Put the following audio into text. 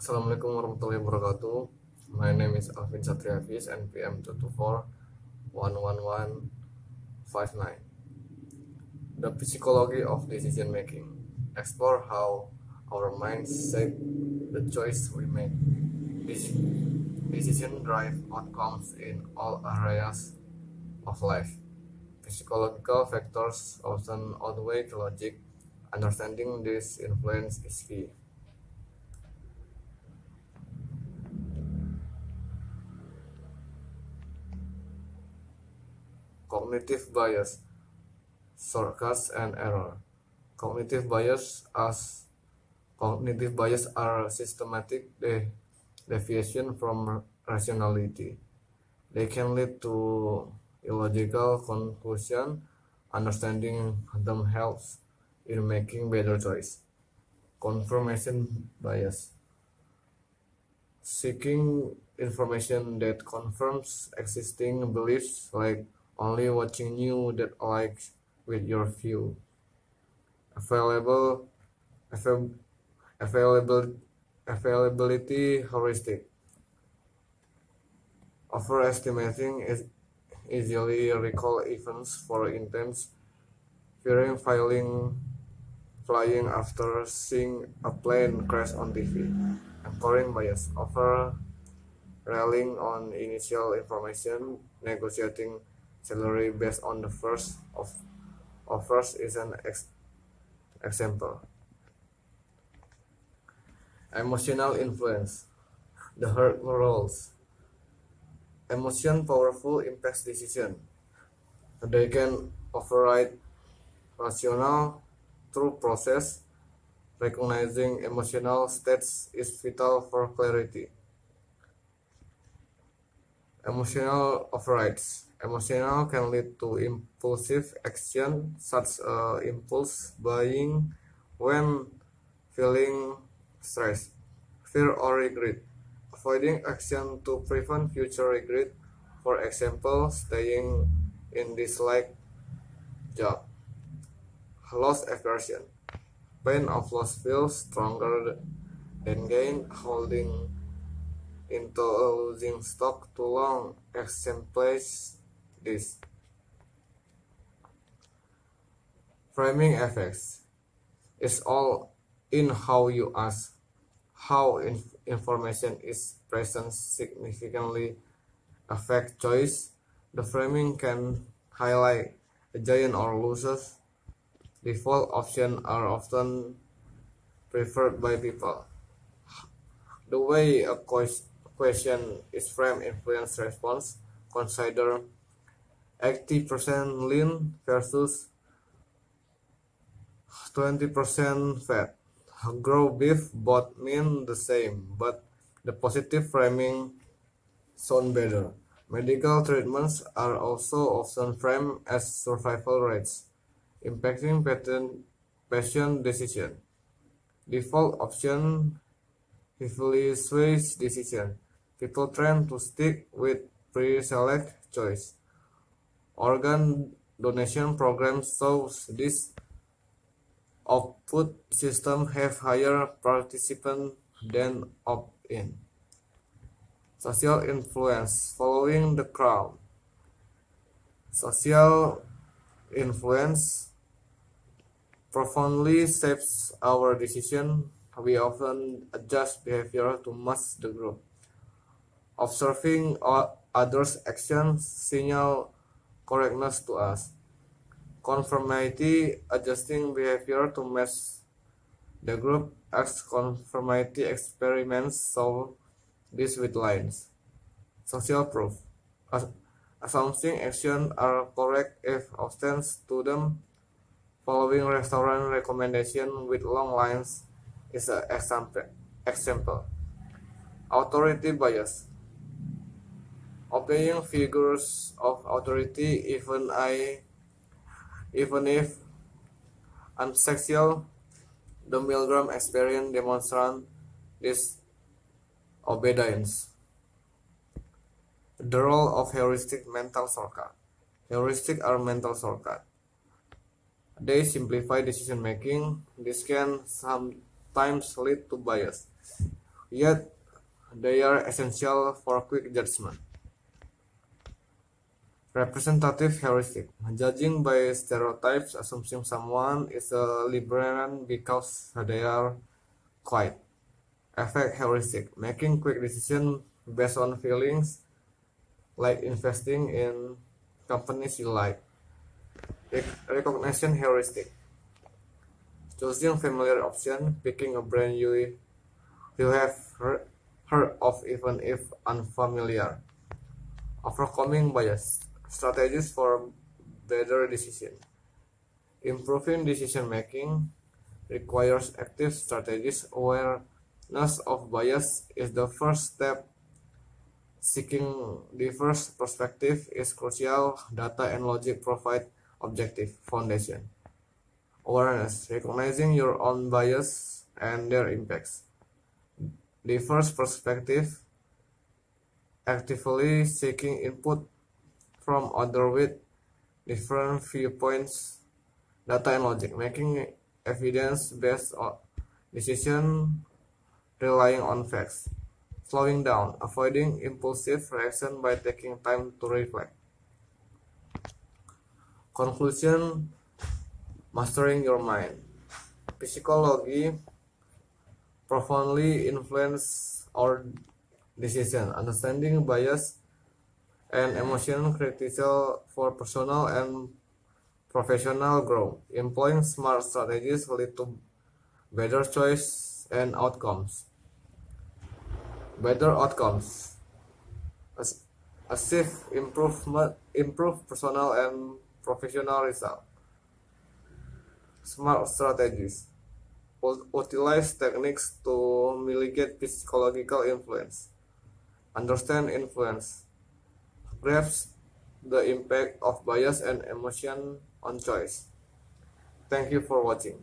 Assalamualaikum warahmatullahi wabarakatuh. My name is Alvin Satriavis, NPM 224-11159. The psychology of decision making. Explore how our minds shape the choice we make. Decision drive outcomes in all areas of life. Psychological factors often outweigh logic. Understanding this influence is key. Cognitive bias, shortcuts and error. Cognitive bias are systematic deviation from rationality. They can lead to illogical conclusion. Understanding them helps in making better choice. Confirmation bias. Seeking information that confirms existing beliefs, like only watching news that aligns with your view. Availability heuristic. Overestimating is easily recall events, for instance, fearing flying after seeing a plane crash on TV. Anchoring bias. Over relying on initial information, negotiating salary based on the first offers is an example. Emotional influence. The herd roles. Emotion powerful impacts decision. They can override rational through process. Recognizing emotional states is vital for clarity. Emotional overrides. Emotional can lead to impulsive action, such as impulse buying when feeling stress, fear, or regret. Avoiding action to prevent future regret, for example, staying in disliked job. Loss aversion. Pain of loss feels stronger than gain. Holding into a losing stock too long exemplifies this. Framing effects is all in how you ask. How information is present significantly affect choice. The framing can highlight a giant or losers. Default options are often preferred by people. The way a question is framed influences response. Consider 80% lean versus 20% fat. Grow beef both mean the same, but the positive framing sound better. Medical treatments are also often framed as survival rates, impacting patient decision. Default option heavily sways decision. People tend to stick with pre-select choice. Organ donation programs shows this. Output systems have higher participant than opt-in. Social influence. Following the crowd. Social influence profoundly shapes our decision. We often adjust behavior to match the group. Observing others' actions signal correctness to us. Conformity, adjusting behavior to match the group. Conformity experiments show this with lines. Social proof. Assuming actions are correct if often to them. Following restaurant recommendation with long lines is an example. Authority bias. Obeying figures of authority, even if unsexual. The Milgram experience demonstrates this obedience. The role of heuristic mental shortcut. Heuristics are mental shortcuts. They simplify decision making. This can sometimes lead to bias. yet they are essential for quick judgment. Representative heuristic. Judging by stereotypes, assuming someone is a libertarian because they are quiet. Affect heuristic. Making quick decisions based on feelings, like investing in companies you like. Recognition heuristic. Choosing familiar option, picking a brand you have heard of even if unfamiliar. Overcoming bias. Strategies for better decision. Improving decision making requires active strategies. Awareness of bias is the first step. Seeking diverse perspective is crucial. Data and logic provide objective foundation. Awareness, recognizing your own bias and their impacts. Diverse perspective, actively seeking input from others with different viewpoints. Data and logic, making evidence-based decision relying on facts. Slowing down, avoiding impulsive reaction by taking time to reflect. Conclusion, mastering your mind. Psychology profoundly influences our decision. Understanding bias and emotion critical for personal and professional growth. Employing smart strategies lead to better choice and outcomes. Better outcomes. Achieve improve personal and professional results. Smart strategies. Utilize techniques to mitigate psychological influence. Understand influence. Grasp the impact of bias and emotion on choice. Thank you for watching.